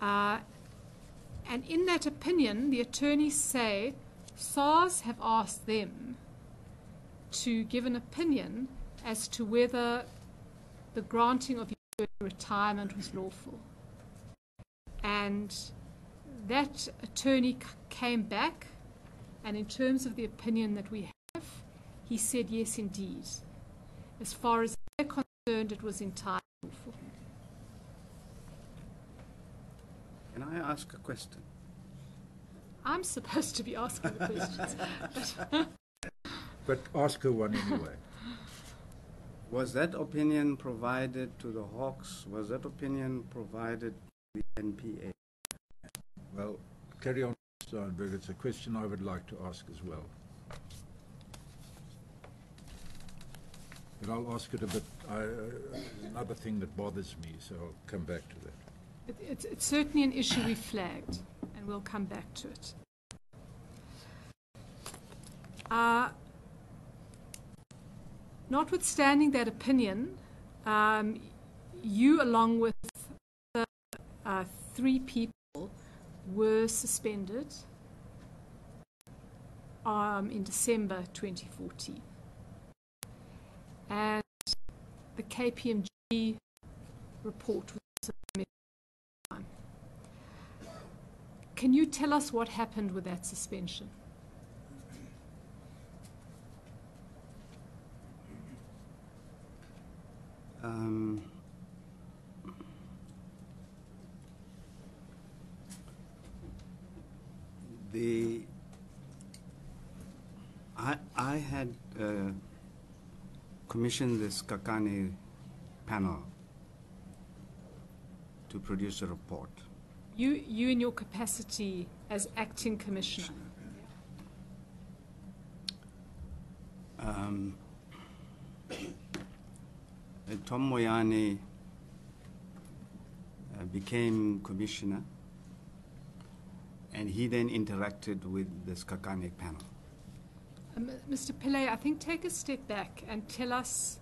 And in that opinion, the attorneys say SARS have asked them to give an opinion as to whether the granting of your retirement was lawful. And that attorney came back, and in terms of the opinion that we have, he said yes, indeed. As far as they're concerned, it was entirely lawful. Can I ask a question? I'm supposed to be asking the questions. But ask her one anyway. Was that opinion provided to the Hawks? Was that opinion provided to the NPA? Well, carry on, Steinberg. It's a question I would like to ask as well. But I'll ask it a bit. Another thing that bothers me, so I'll come back to that. It's certainly an issue we flagged, and we'll come back to it. Notwithstanding that opinion, you, along with the 3 people, were suspended in December 2014. And the KPMG report was submitted. Can you tell us what happened with that suspension? I had commissioned this Kakane panel to produce a report. You in your capacity as acting commissioner. Tom Moyane became commissioner, and he then interacted with this Kakane panel. Mr. Pillay, I think take a step back and tell us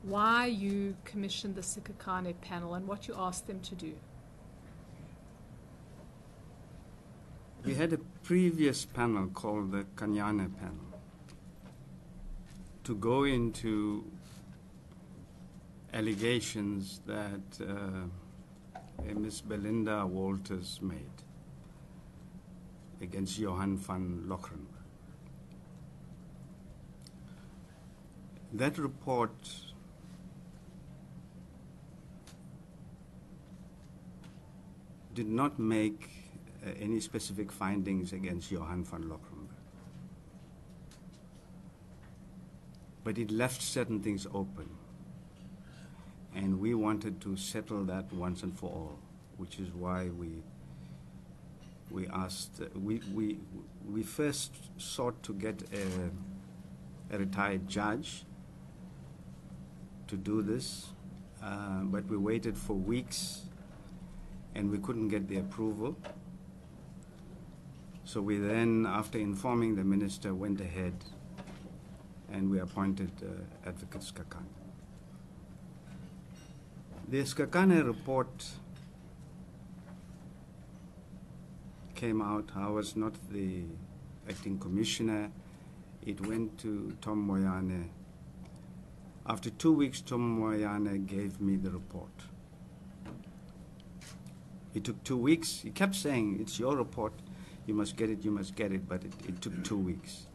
why you commissioned the Kakane panel and what you asked them to do. We had a previous panel called the Kanyane panel to go into allegations that Ms. Belinda Walters made against Johan van Lochrenberg. That report did not make any specific findings against Johan van Lochrenberg, but it left certain things open, and we wanted to settle that once and for all, which is why we asked. We first sought to get a retired judge to do this, but we waited for weeks and we couldn't get the approval. So we then, after informing the minister, went ahead and we appointed Advocate Skakane. The Skakane report came out. I was not the acting commissioner. It went to Tom Moyane. After 2 weeks, Tom Moyane gave me the report. It took 2 weeks. He kept saying, it's your report, you must get it, but it took 2 weeks.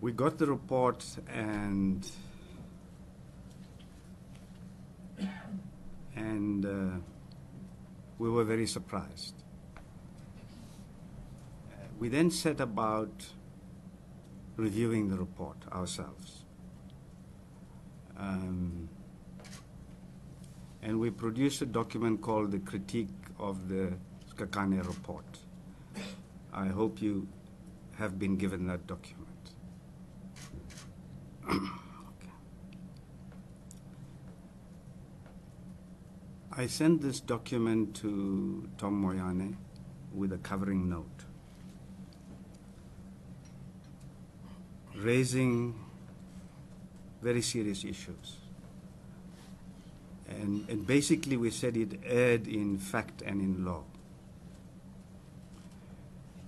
We got the report, and we were very surprised. We then set about reviewing the report ourselves. And we produced a document called the Critique of the Skakane Report. I hope you have been given that document. Okay. I sent this document to Tom Moyane with a covering note, raising very serious issues. And basically we said it erred in fact and in law.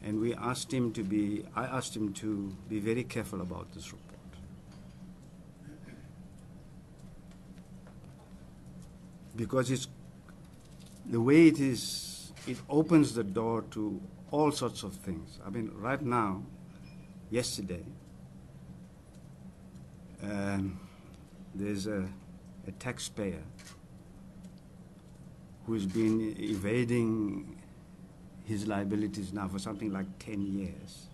And I asked him to be very careful about this report. Because the way it is, it opens the door to all sorts of things. I mean, right now, yesterday, there's a taxpayer who's been evading his liabilities now for something like 10 years,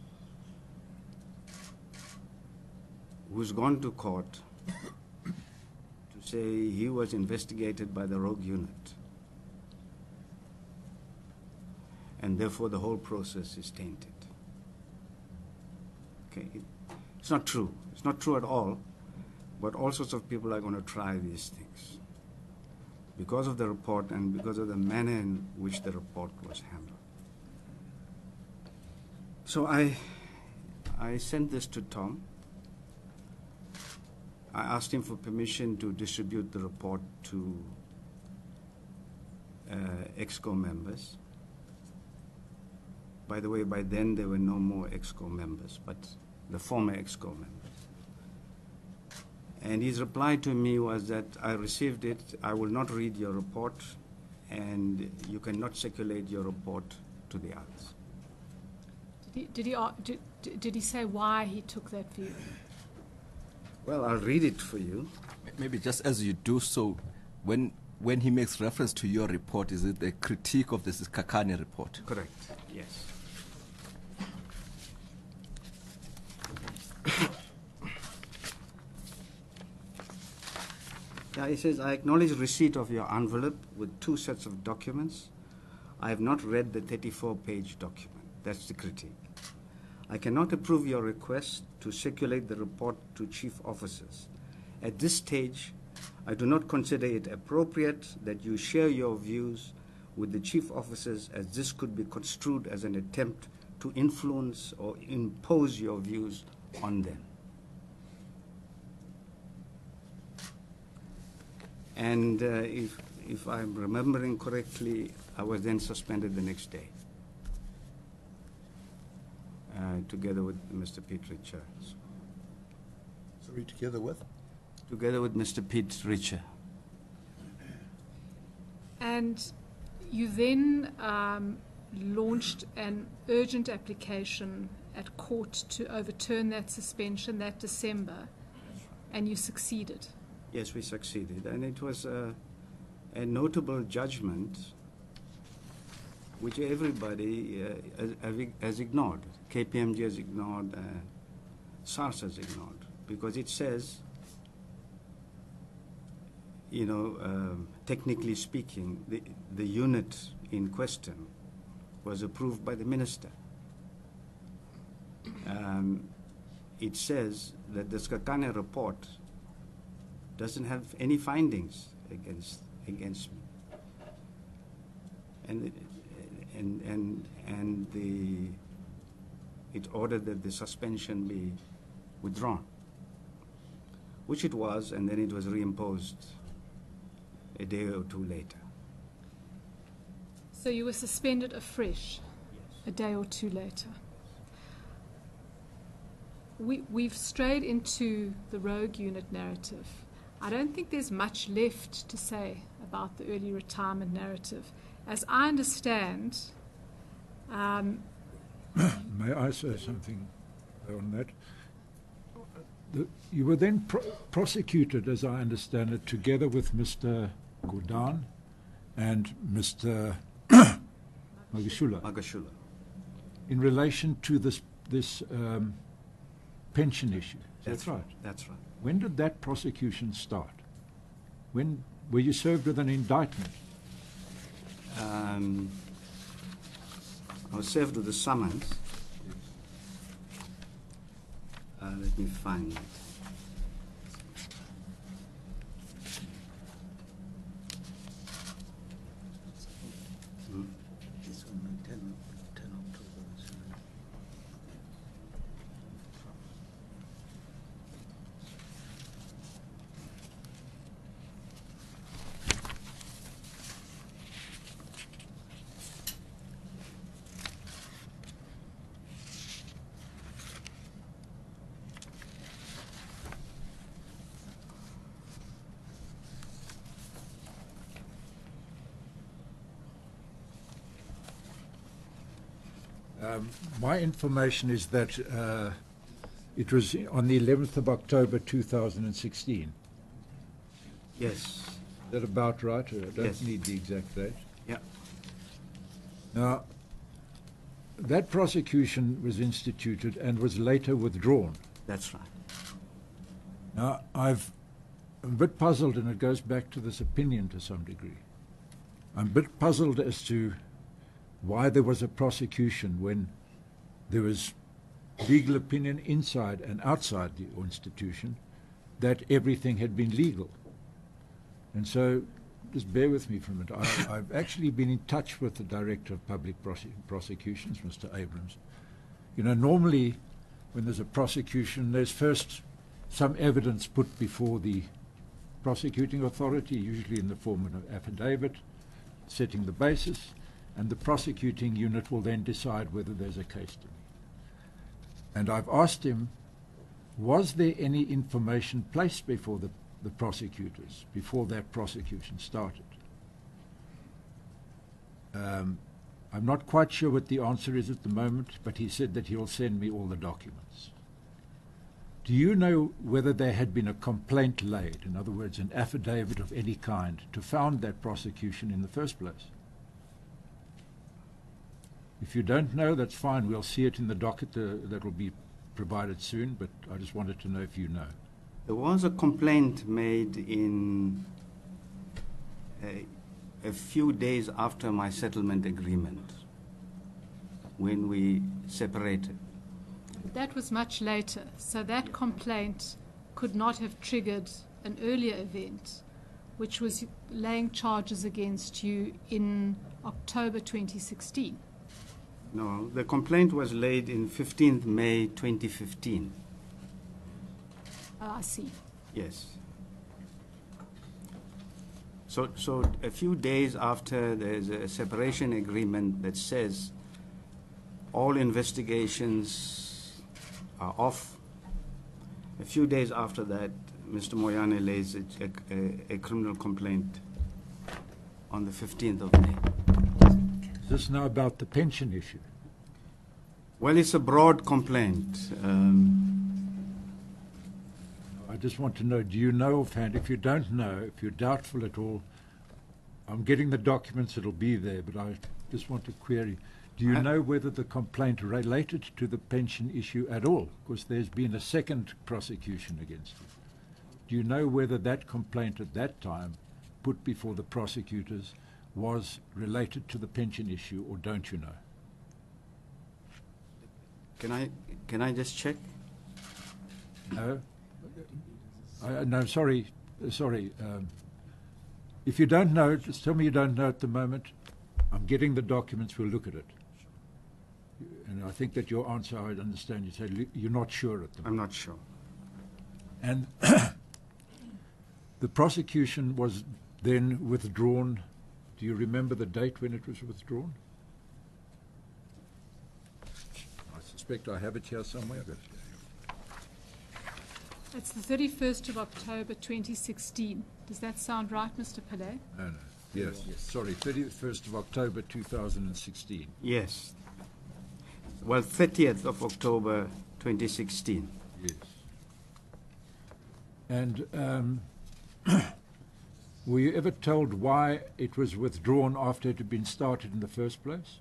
who's gone to court to say he was investigated by the rogue unit, and therefore the whole process is tainted. Okay, it's not true. It's not true at all, but all sorts of people are going to try these things because of the report and because of the manner in which the report was handled. So I sent this to Tom. I asked him for permission to distribute the report to EXCO members. By the way, by then there were no more EXCO members, but the former EXCO members. And his reply to me was that I received it, I will not read your report, and you cannot circulate your report to the others. Did he say why he took that view? Well, I'll read it for you. Maybe just as you do so, when he makes reference to your report, is it a critique of this Kakane report? Correct, yes. Yeah, he says, I acknowledge receipt of your envelope with 2 sets of documents. I have not read the 34-page document. That's the critique. I cannot approve your request to circulate the report to chief officers. At this stage, I do not consider it appropriate that you share your views with the chief officers, as this could be construed as an attempt to influence or impose your views on them. And if I'm remembering correctly, I was then suspended the next day, together with Mr. Pete Richer. Sorry, together with? Together with Mr. Pete Richer. And you then launched an urgent application at court to overturn that suspension that December, and you succeeded. Yes, we succeeded, and it was a notable judgment which everybody has ignored. KPMG has ignored, SARS has ignored, because it says, you know, technically speaking, the unit in question was approved by the minister. It says that the Kakane report doesn't have any findings against me, and it ordered that the suspension be withdrawn, which it was, and then it was reimposed a day or 2 later. So you were suspended afresh, a day or 2 later. We've strayed into the rogue unit narrative. I don't think there's much left to say about the early retirement narrative. As I understand... May I say something on that? You were then prosecuted, as I understand it, together with Mr. Godan and Mr. Magashula. In relation to this pension issue. That's right. That's right. When did that prosecution start? When were you served with an indictment? I was served with a summons. Let me find it. This one, 10 October. My information is that it was on the 11th of October 2016. Yes. Is that about right? I don't Yes. need the exact date. Yeah. Now, that prosecution was instituted and was later withdrawn. That's right. Now, I'm a bit puzzled, and it goes back to this opinion to some degree. I'm a bit puzzled as to why there was a prosecution when there was legal opinion inside and outside the institution that everything had been legal. And so, just bear with me for a minute. I've actually been in touch with the Director of Public Prosecutions, Mr. Abrams. You know, normally when there's a prosecution, there's first some evidence put before the prosecuting authority, usually in the form of an affidavit, setting the basis, and the prosecuting unit will then decide whether there's a case to me. And I've asked him, was there any information placed before the prosecutors before that prosecution started? I'm not quite sure what the answer is at the moment, but he said that he'll send me all the documents. Do you know whether there had been a complaint laid, in other words, an affidavit of any kind, to found that prosecution in the first place? If you don't know, that's fine. We'll see it in the docket that will be provided soon, but I just wanted to know if you know. There was a complaint made in a few days after my settlement agreement, when we separated. That was much later, so that complaint could not have triggered an earlier event, which was laying charges against you in October 2016. No, the complaint was laid in 15th May 2015. I see. Yes. So a few days after, there's a separation agreement that says all investigations are off. A few days after that, Mr. Moyane lays a criminal complaint on the 15th of May. Is this now about the pension issue? Well, it's a broad complaint. I just want to know, do you know offhand? If you don't know, if you're doubtful at all, I'm getting the documents, it'll be there, but I just want to query. Do you know whether the complaint related to the pension issue at all? Because there's been a second prosecution against you. Do you know whether that complaint at that time put before the prosecutors was related to the pension issue, or don't you know? Can I just check? No? No, sorry. If you don't know, just tell me you don't know at the moment. I'm getting the documents, we'll look at it. And I think that your answer, I understand, you said you're not sure at the moment. I'm not sure. And the prosecution was then withdrawn. Do you remember the date when it was withdrawn? I suspect I have it here somewhere. But It's the 31st of October 2016. Does that sound right, Mr. Pillay? no. Yes. Sorry, 31st of October 2016. Yes. Well, 30th of October 2016. Yes. And were you ever told why it was withdrawn after it had been started in the first place?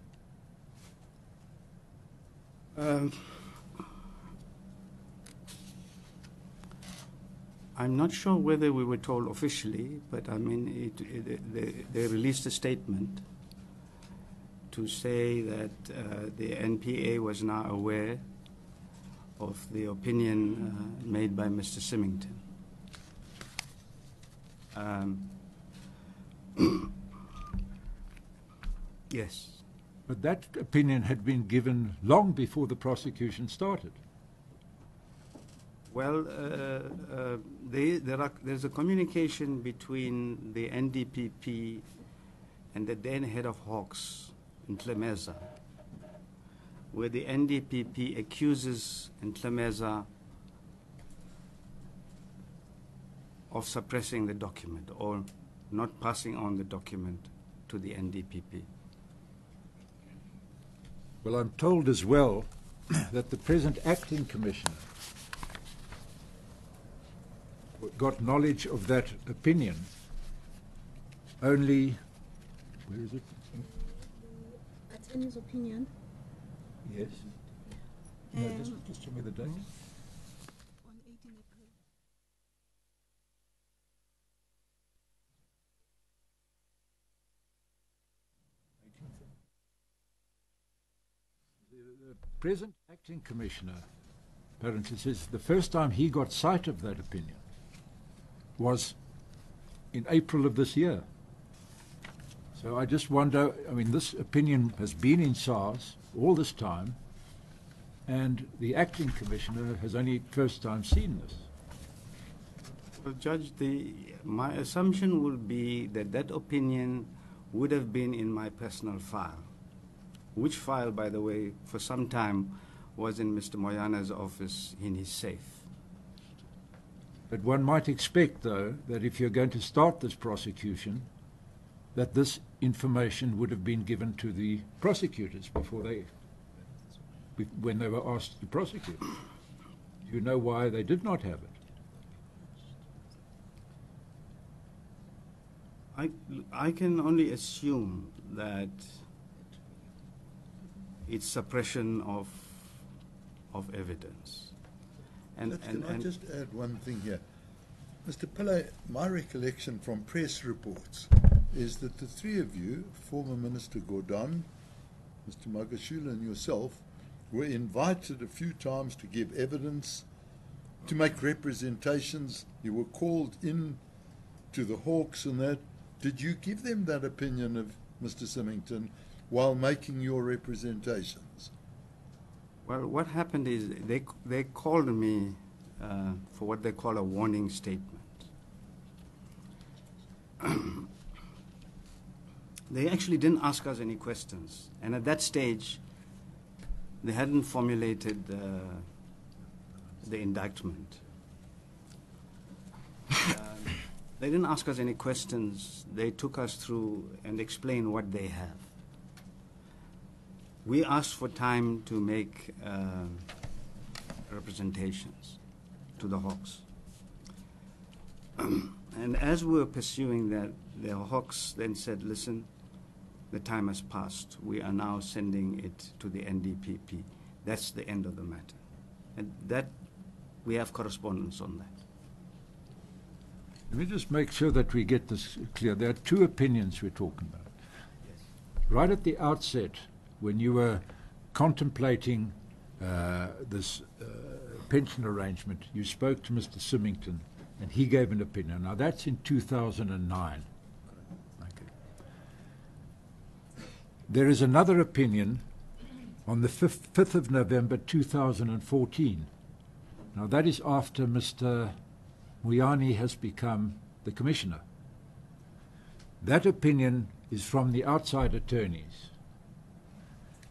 I'm not sure whether we were told officially, but I mean, they released a statement to say that the NPA was now aware of the opinion made by Mr. Symington. Yes. But that opinion had been given long before the prosecution started. Well, there's a communication between the NDPP and the then head of Hawks in Tlemeza, where the NDPP accuses Tlemeza of suppressing the document or not passing on the document to the NDPP. Well, I'm told as well that the present acting commissioner got knowledge of that opinion only, where is it? Attorney's opinion. Yes. No, just tell me the date. On 18 April. The present acting commissioner apparently says the first time he got sight of that opinion was in April of this year. So I just wonder, I mean, this opinion has been in SARS all this time, and the acting commissioner has only first time seen this. Well, Judge, my assumption would be that that opinion would have been in my personal file, which file, by the way, for some time was in Mr. Moyana's office in his safe. But one might expect, though, that if you're going to start this prosecution, that this information would have been given to the prosecutors when they were asked to prosecute. Do you know why they did not have it? I can only assume that it's suppression of evidence. Can I just add one thing here? Mr. Pillay, my recollection from press reports is that the three of you, former Minister Gordon, Mr. Magashula and yourself, were invited a few times to give evidence, to make representations. You were called in to the Hawks and that. Did you give them that opinion of Mr. Symington while making your representations? Well, what happened is they called me for what they call a warning statement. They actually didn't ask us any questions, and at that stage, they hadn't formulated the indictment. They didn't ask us any questions. They took us through and explained what they have. We asked for time to make representations to the Hawks. And as we were pursuing that, the Hawks then said, listen, the time has passed. We are now sending it to the NDPP. That's the end of the matter. And that, we have correspondence on that. Let me just make sure that we get this clear. There are two opinions we're talking about. Yes. Right at the outset, when you were contemplating this pension arrangement, you spoke to Mr. Symington, and he gave an opinion. Now, that's in 2009. Okay. There is another opinion on the 5th of November 2014. Now, that is after Mr. Moyani has become the commissioner. That opinion is from the outside attorneys.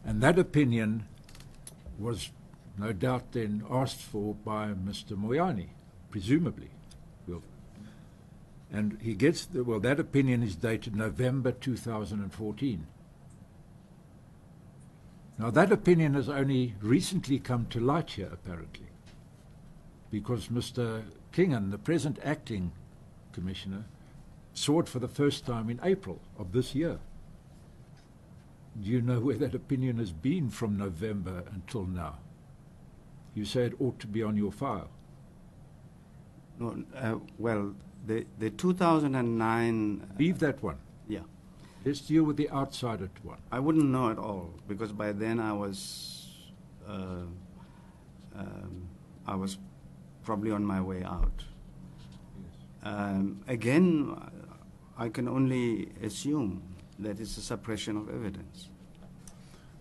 And that opinion was no doubt then asked for by Mr. Moyani, presumably. And he gets, that opinion is dated November 2014. Now that opinion has only recently come to light here, apparently, because Mr. Kingan, the present acting commissioner, saw it for the first time in April of this year. Do you know where that opinion has been from November until now? You say it ought to be on your file. No, well, the 2009... Leave that one. Yeah. Let's deal with the outsider one. I wouldn't know at all, because by then I was probably on my way out. Yes. Again, I can only assume that it's a suppression of evidence.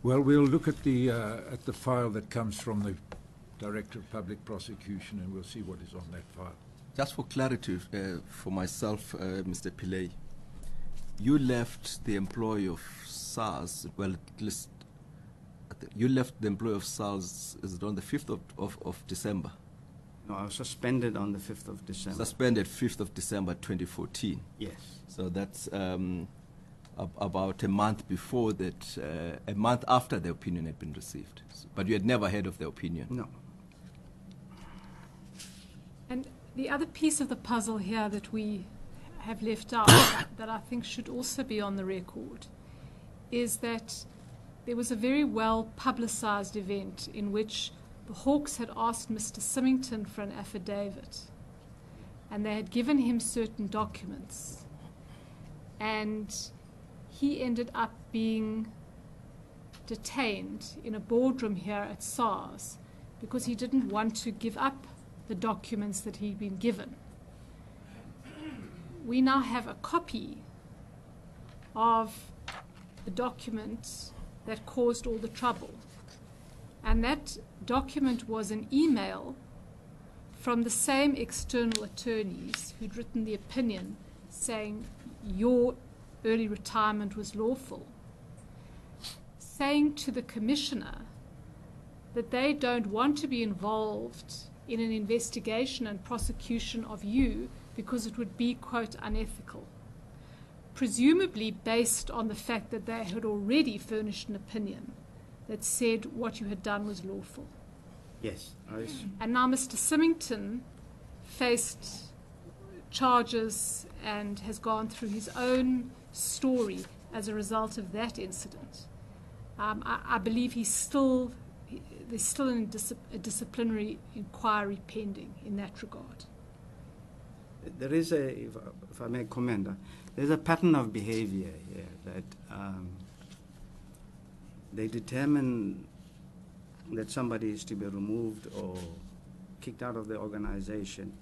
Well, we'll look at the file that comes from the Director of Public Prosecution, and we'll see what is on that file. Just for clarity, for myself, Mr. Pillay, you left the employ of SARS, well, at least, you left the employ of SARS, is it on the 5th of December? No, I was suspended on the 5th of December. Suspended 5th of December 2014. Yes. So that's about a month before that, a month after the opinion had been received. But you had never heard of the opinion? No. And the other piece of the puzzle here that we have left out that I think should also be on the record is that there was a very well publicized event in which the Hawks had asked Mr. Symington for an affidavit, and they had given him certain documents, and he ended up being detained in a boardroom here at SARS because he didn't want to give up the documents that he'd been given. We now have a copy of the document that caused all the trouble. And that document was an email from the same external attorneys who'd written the opinion saying your early retirement was lawful, saying to the commissioner that they don't want to be involved in an investigation and prosecution of you because it would be, quote, unethical, presumably based on the fact that they had already furnished an opinion that said what you had done was lawful. Yes. And now Mr. Symington faced charges and has gone through his own story as a result of that incident. I believe there's still a disciplinary inquiry pending in that regard. There is if I may comment, there's a pattern of behavior here that they determine that somebody is to be removed or kicked out of the organization,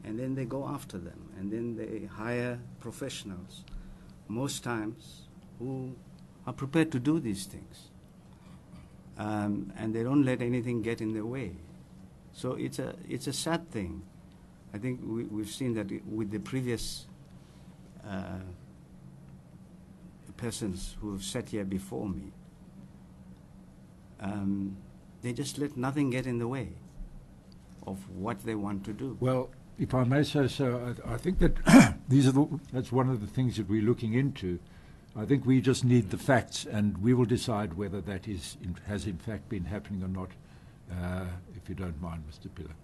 and then they go after them, and then they hire professionals, most times, who are prepared to do these things. And they don't let anything get in their way. So it's a sad thing. I think we've seen that with the previous persons who have sat here before me. They just let nothing get in the way of what they want to do. Well, if I may say so, I think that that's one of the things that we're looking into. I think we just need the facts, and we will decide whether that has in fact been happening or not, if you don't mind, Mr. Pillay.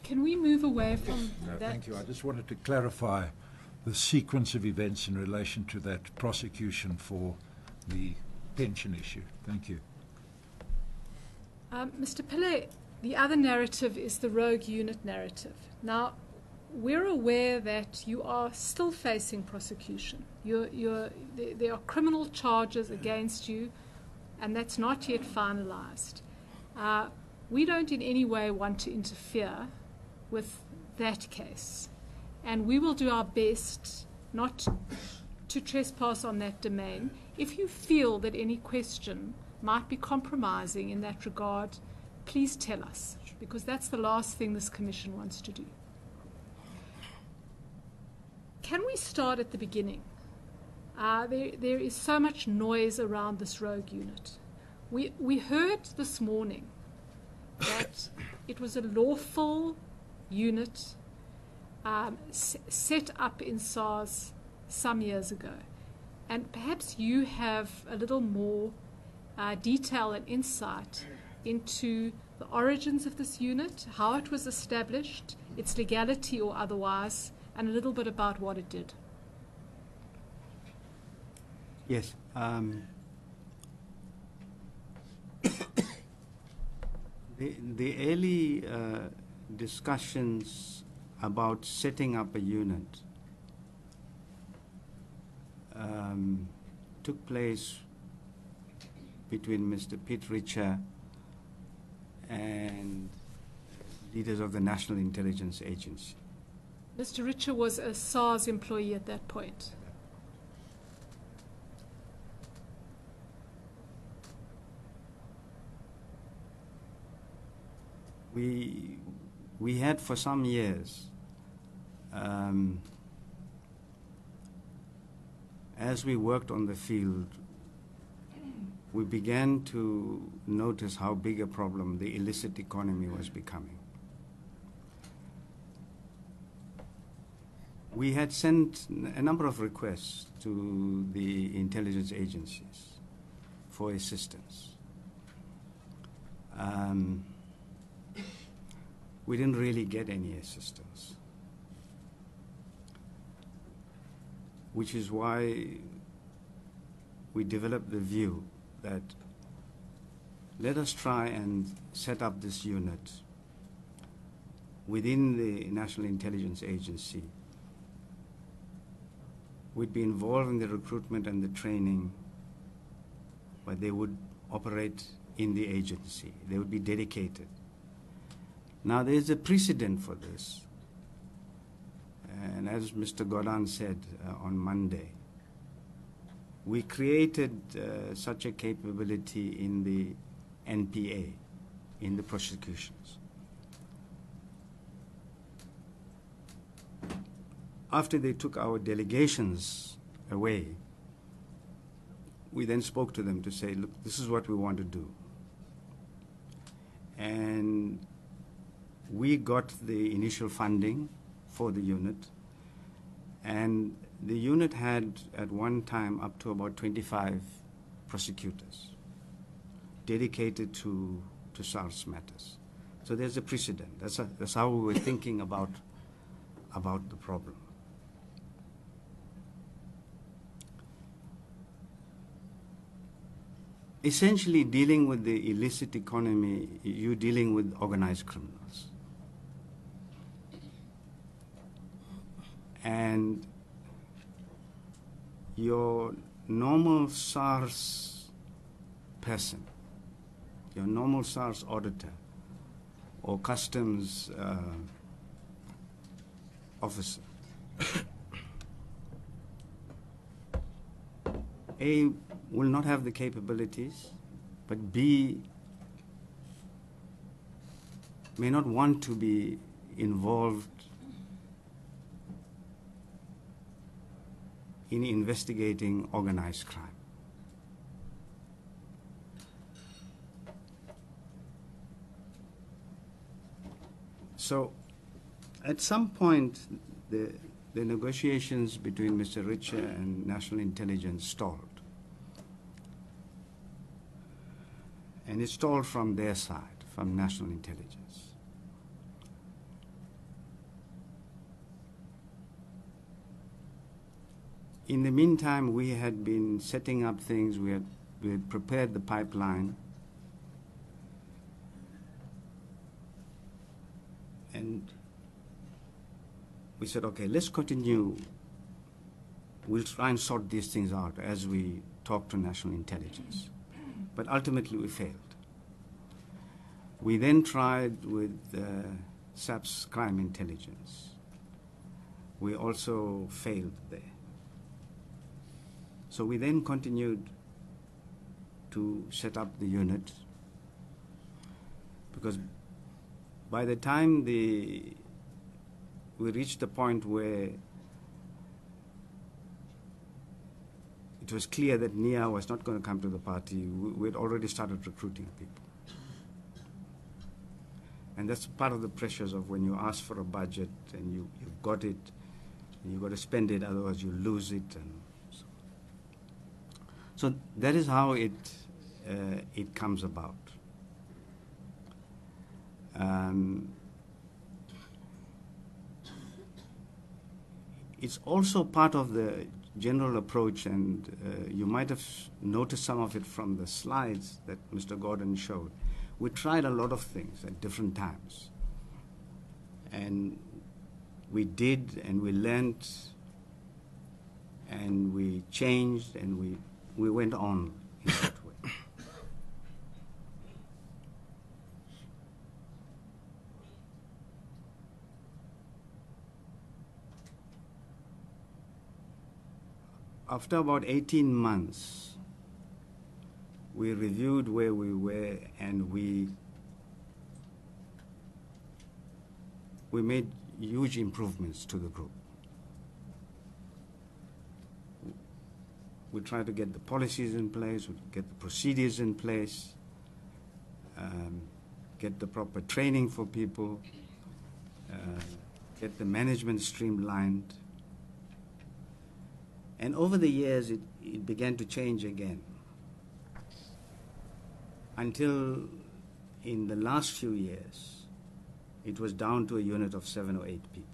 Can we move away from No, that? thank you. I just wanted to clarify the sequence of events in relation to that prosecution for the pension issue. Thank you. Mr. Pillay, the other narrative is the rogue unit narrative. Now, we're aware that you are still facing prosecution. There are criminal charges against you, and that's not yet finalized. We don't in any way want to interfere with that case, and we will do our best not to trespass on that domain. If you feel that any question might be compromising in that regard, please tell us, because that's the last thing this Commission wants to do. Can we start at the beginning? There is so much noise around this rogue unit. We heard this morning that it was a lawful unit set up in SARS some years ago. And perhaps you have a little more detail and insight into the origins of this unit, how it was established, its legality or otherwise, and a little bit about what it did. Yes. The early discussions about setting up a unit took place between Mr. Pete Richer and leaders of the National Intelligence Agency. Mr. Richer was a SARS employee at that point. We had for some years, as we worked on the field, we began to notice how big a problem the illicit economy was becoming. we had sent a number of requests to the intelligence agencies for assistance. We didn't really get any assistance, which is why we developed the view that let us try and set up this unit within the National Intelligence Agency. We'd be involved in the recruitment and the training, but they would operate in the agency. They would be dedicated. Now, there's a precedent for this. And as Mr. Godin said on Monday, we created such a capability in the NPA, in the prosecutions. After they took our delegations away, we then spoke to them to say, look, this is what we want to do. And we got the initial funding for the unit, and the unit had at one time up to about 25 prosecutors dedicated to SARS matters. So there's a precedent. That's how we were thinking about the problem. Essentially, dealing with the illicit economy, you're dealing with organized criminals. And your normal SARS person, your normal SARS auditor or customs officer, A, will not have the capabilities, but B, may not want to be involved in investigating organized crime. So at some point, the negotiations between Mr. Richer and National Intelligence stalled. And it stalled from their side, from National Intelligence. In the meantime, we had been setting up things, we had prepared the pipeline, and we said, okay, let's continue. We'll try and sort these things out as we talk to National Intelligence. But ultimately, we failed. We then tried with SAP's crime intelligence. We also failed there. So we then continued to set up the unit, because by the time we reached the point where it was clear that Nia was not going to come to the party, we had already started recruiting people. And that's part of the pressures of when you ask for a budget and you've got it, and you've got to spend it, otherwise you lose it. And so that is how it comes about. It's also part of the general approach, and you might have noticed some of it from the slides that Mr. Gordon showed. We tried a lot of things at different times. And we did, and we learned, and we changed, and we went on in that way. After about 18 months, we reviewed where we were, and we made huge improvements to the group. We tried to get the policies in place, we get the procedures in place, get the proper training for people, get the management streamlined, And over the years, it began to change again, until in the last few years, it was down to a unit of 7 or 8 people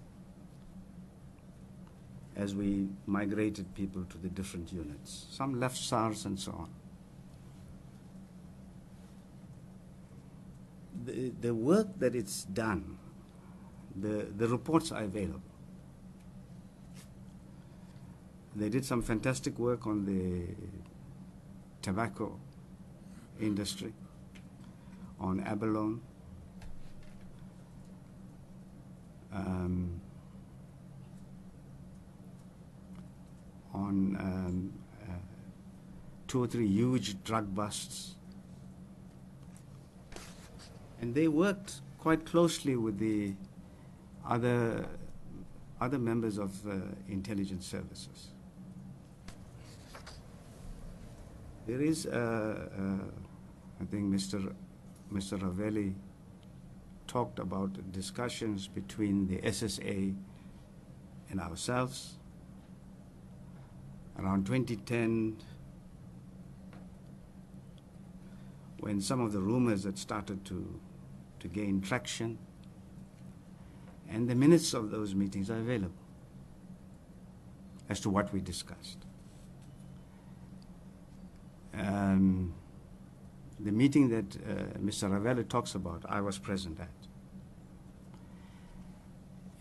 as we migrated people to the different units. Some left SARS and so on. The work that it's done, the reports are available. They did some fantastic work on the tobacco industry, on abalone, on 2 or 3 huge drug busts. And they worked quite closely with the other members of intelligence services. There is, I think Mr. Ravelli talked about discussions between the SSA and ourselves. Around 2010, when some of the rumors had started to gain traction, and the minutes of those meetings are available as to what we discussed. The meeting that Mr. Ravelli talks about, I was present at.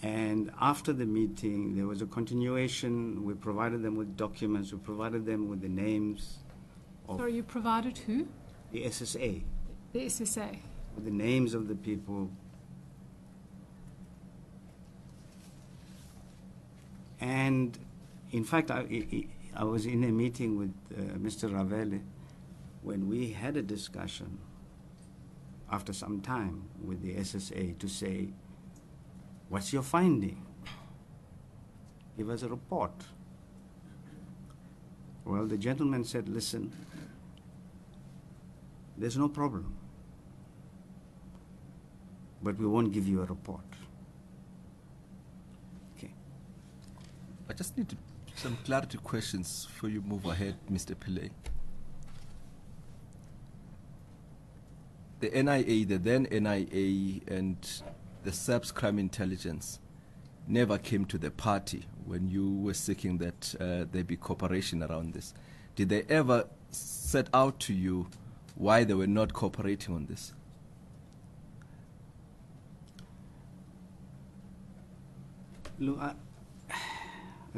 And after the meeting, there was a continuation. We provided them with documents. We provided them with the names of... Sorry, you provided who? The SSA. The SSA. With the names of the people. And in fact, I was in a meeting with Mr. Ravelli when we had a discussion after some time with the SSA to say, what's your finding? Give us a report. Well, the gentleman said, listen, there's no problem, but we won't give you a report. Okay. I just need some clarity questions before you move ahead, Mr. Pillay. The NIA, the then NIA, and the SARS crime intelligence never came to the party when you were seeking that there be cooperation around this. Did they ever set out to you why they were not cooperating on this? Look, I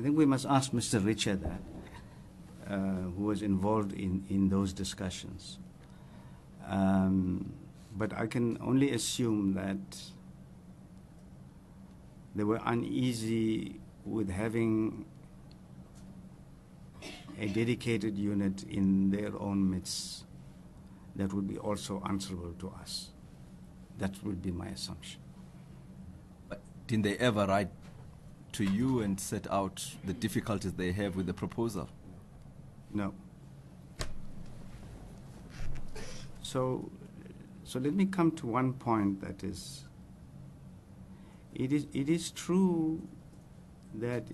think we must ask Mr. Richard that, who was involved in those discussions. But I can only assume that they were uneasy with having a dedicated unit in their own midst that would be also answerable to us. That would be my assumption. But didn't they ever write to you and set out the difficulties they have with the proposal? No. So let me come to one point, that is, it is true that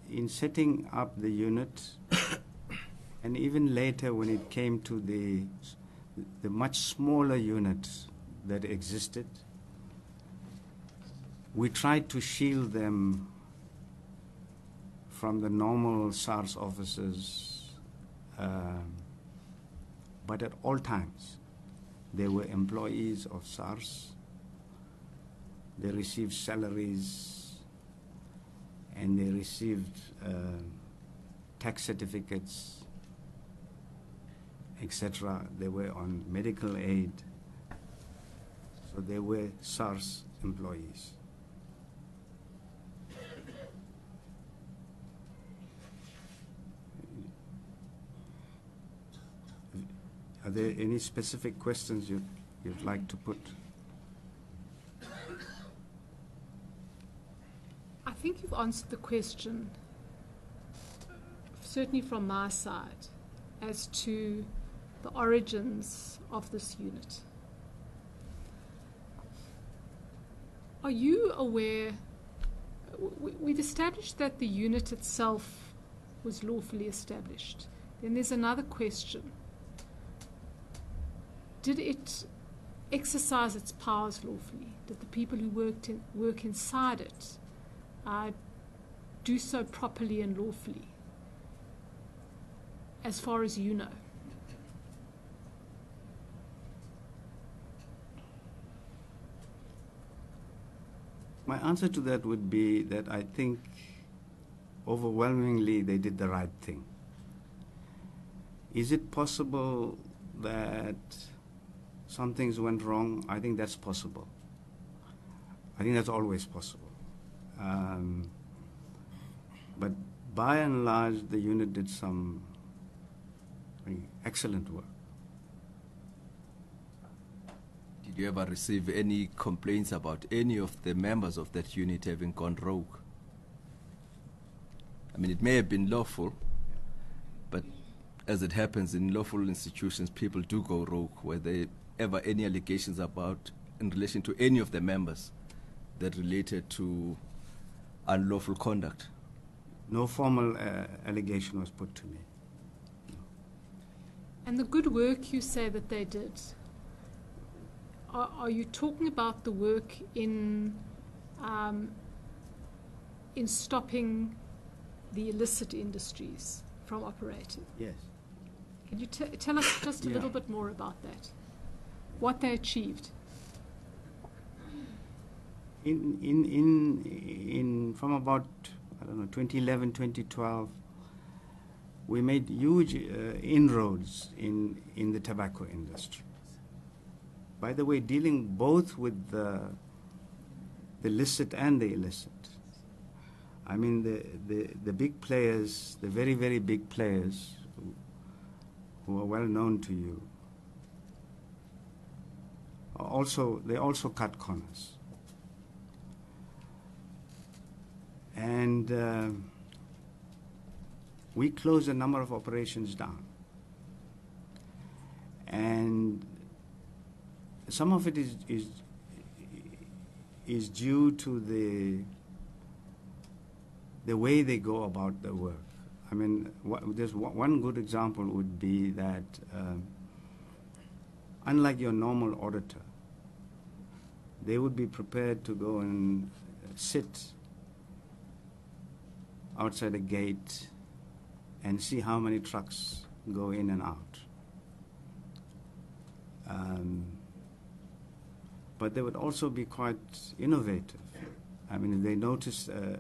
in setting up the unit, and even later when it came to the much smaller unit that existed, we tried to shield them from the normal SARS officers, but at all times they were employees of SARS. They received salaries and they received tax certificates, etc. They were on medical aid, so they were SARS employees. Are there any specific questions you'd like to put? I think you've answered the question, certainly from my side, as to the origins of this unit. Are you aware, we've established that the unit itself was lawfully established. Then there's another question. Did it exercise its powers lawfully? Did the people who work inside it do so properly and lawfully, as far as you know? My answer to that would be that I think overwhelmingly they did the right thing. Is it possible that some things went wrong? I think that's possible. I think that's always possible. But by and large, the unit did some excellent work. Did you ever receive any complaints about any of the members of that unit having gone rogue? I mean, it may have been lawful, but as it happens in lawful institutions, people do go rogue. Were there ever any allegations about, in relation to any of the members, that related to unlawful conduct? No formal allegation was put to me. No. And the good work you say that they did, are you talking about the work in stopping the illicit industries from operating? Yes. Can you tell us just a little bit more about that? What they achieved? From about, I don't know, 2011, 2012, we made huge inroads in the tobacco industry. By the way, dealing both with the licit and the illicit. I mean, the big players, the very, very big players who are well known to you, they also cut corners. And we closed a number of operations down. And some of it is due to the way they go about the work. I mean, there's one good example would be that unlike your normal auditor, they would be prepared to go and sit outside a gate and see how many trucks go in and out. But they would also be quite innovative. I mean, if they noticed a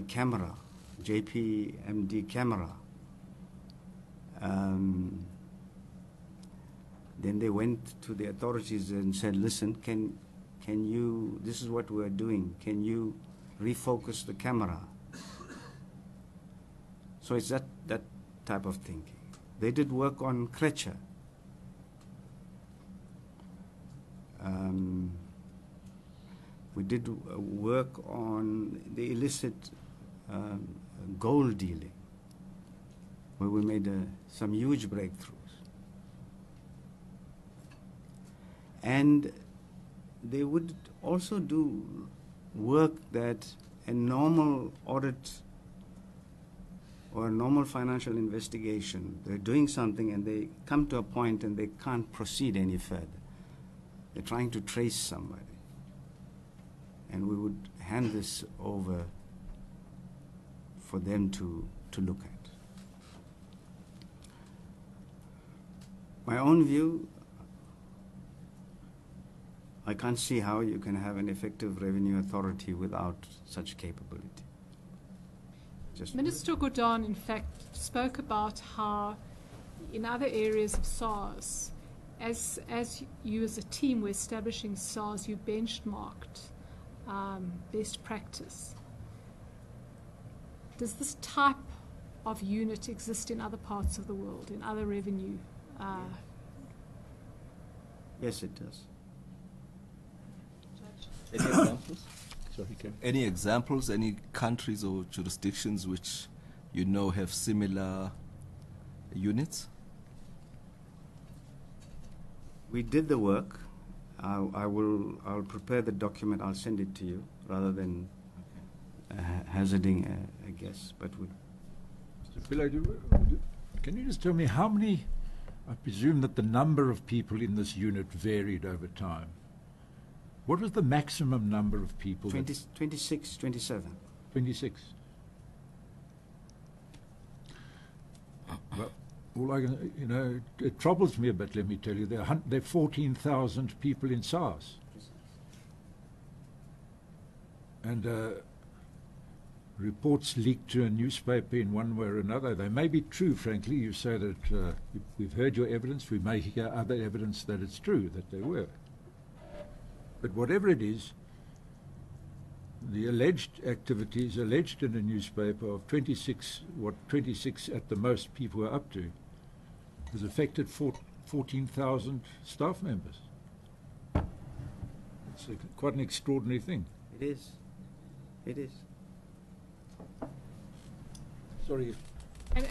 camera, JPMD camera, then they went to the authorities and said, listen, can you, this is what we're doing, can you refocus the camera? So it's that type of thinking. They did work on Krecha. We did work on the illicit gold dealing, where we made some huge breakthroughs. And they would also do work that a normal audit or a normal financial investigation, they're doing something and they come to a point and they can't proceed any further. They're trying to trace somebody. And we would hand this over for them to look at. My own view, I can't see how you can have an effective revenue authority without such capability. Minister Gordon, in fact, spoke about how in other areas of SARS, as you as a team were establishing SARS, you benchmarked best practice. Does this type of unit exist in other parts of the world, in other revenue? Yes, it does. Any examples? Sorry, Ken. Any examples, any countries or jurisdictions which you know have similar units? We did the work. I'll prepare the document. I'll send it to you. rather than hazarding a guess. But Mr. Pillay, can you just tell me how many, I presume that the number of people in this unit varied over time. What was the maximum number of people? 26, 27. 26. Well, all I can, it troubles me a bit, let me tell you. There are 14,000 people in SARS. And reports leaked to a newspaper in one way or another. They may be true, frankly. You say that we've heard your evidence. We may hear other evidence that it's true, that they were. But whatever it is, the alleged activities alleged in a newspaper of 26 at the most people were up to, has affected 14,000 staff members. It's quite an extraordinary thing. It is. It is. Sorry. And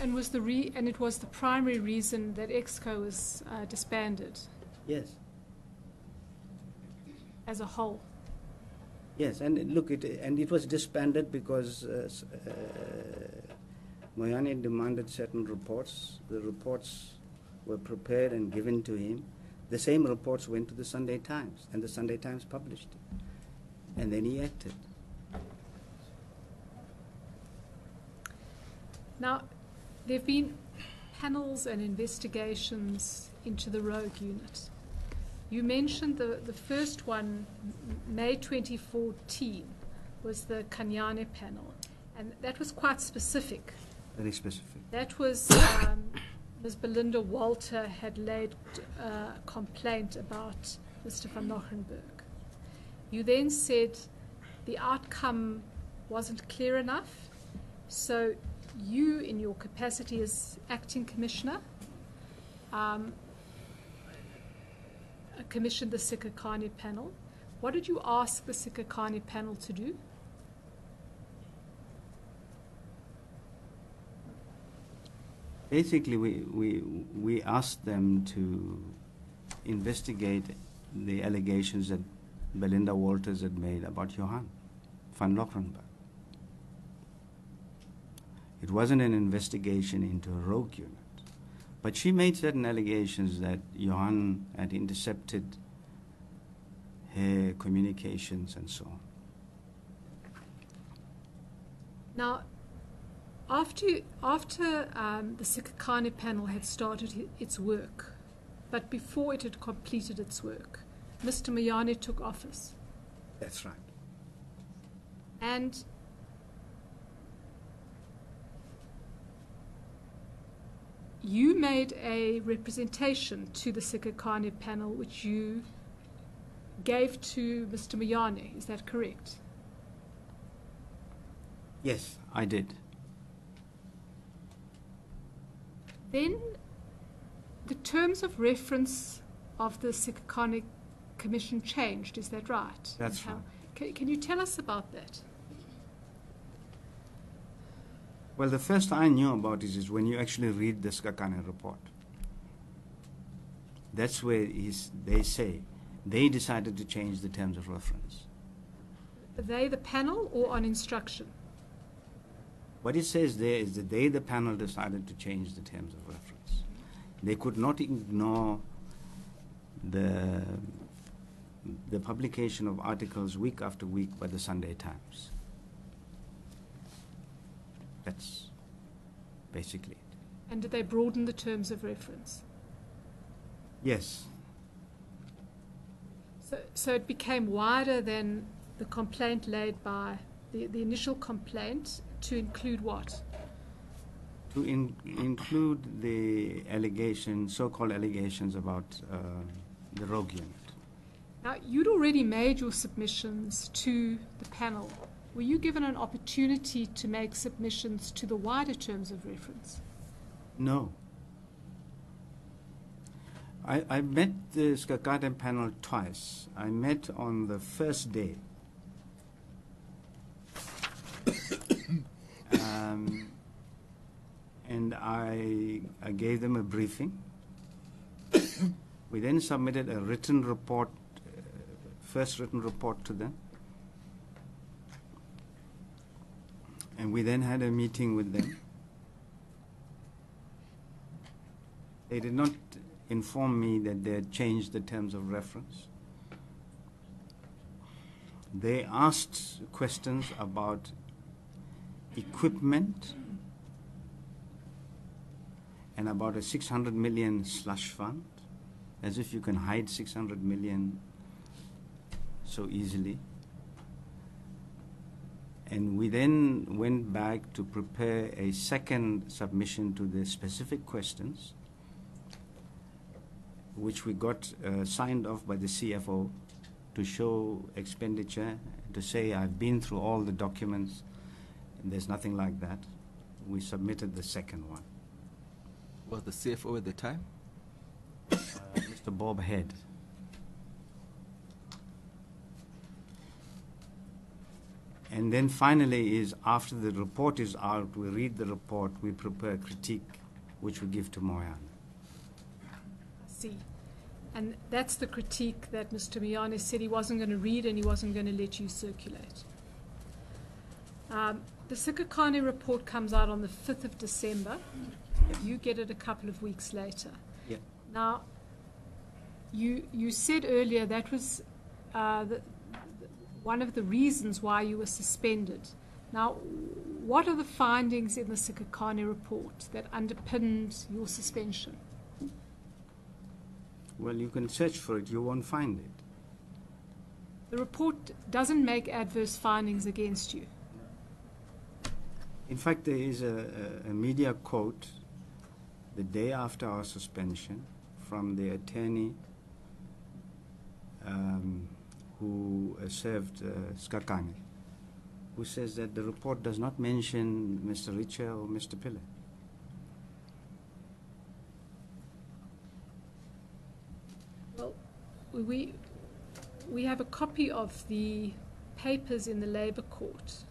it was the primary reason that EXCO was disbanded Yes. as a whole. Yes, and look, it was disbanded because Moyane demanded certain reports. The reports were prepared and given to him. The same reports went to the Sunday Times, and the Sunday Times published it. And then he acted. Now, there have been panels and investigations into the rogue unit. You mentioned the first one, May 2014, was the Kanyane panel, and that was quite specific. Very specific. That was Ms. Belinda Walter had laid a complaint about Mr. van Nochenberg. You then said the outcome wasn't clear enough, so you, in your capacity as acting commissioner, commissioned the Sikhakhane panel. What did you ask the Sikhakhane panel to do? Basically, we asked them to investigate the allegations that Belinda Walters had made about Johan van Nochenberg. It wasn't an investigation into a rogue unit. But she made certain allegations that Johan had intercepted her communications and so on. Now, after the Sikhakhane panel had started its work, but before it had completed its work, Mr. Moyane took office. That's right. And you made a representation to the Sikhakhane panel, which you gave to Mr. Moyane. Is that correct? Yes, I did. Then the terms of reference of the Sikhakhane Commission changed. Is that right? That's right. Can you tell us about that? Well, the first I knew about it is when you actually read the Sikhakhane report. That's where they say they decided to change the terms of reference. They, the panel, or on instruction? What it says there is that they, the panel, decided to change the terms of reference. They could not ignore the publication of articles week after week by the Sunday Times. That's basically it. And did they broaden the terms of reference? Yes. So it became wider than the complaint laid by the initial complaint, to include what? To include the allegations, so-called allegations about the rogue unit. Now, you'd already made your submissions to the panel. Were you given an opportunity to make submissions to the wider terms of reference? No. I met the Sikhakhane panel twice. I met on the first day. And I gave them a briefing. We then submitted a written report, first written report to them. And we then had a meeting with them. They did not inform me that they had changed the terms of reference. They asked questions about equipment and about a 600 million slush fund, as if you can hide 600 million so easily. And we then went back to prepare a second submission to the specific questions, which we got signed off by the CFO to show expenditure, to say I've been through all the documents, and there's nothing like that. We submitted the second one. Was the CFO at the time? Mr. Bob Head. And then finally is, after the report is out, we read the report, we prepare a critique, which we give to Moyane. See. And that's the critique that Mr. Moyane said he wasn't going to read and he wasn't going to let you circulate. The Sikhakhane report comes out on the 5th of December. You get it a couple of weeks later. Yeah. Now, you said earlier that was one of the reasons why you were suspended. Now, what are the findings in the Sikhakhane report that underpinned your suspension? Well, you can search for it, you won't find it. The report doesn't make adverse findings against you. In fact, there is a media quote the day after our suspension from the attorney who served Sikhakhane, who says that the report does not mention Mr. Richa or Mr. Pillay. Well, we have a copy of the papers in the Labour Court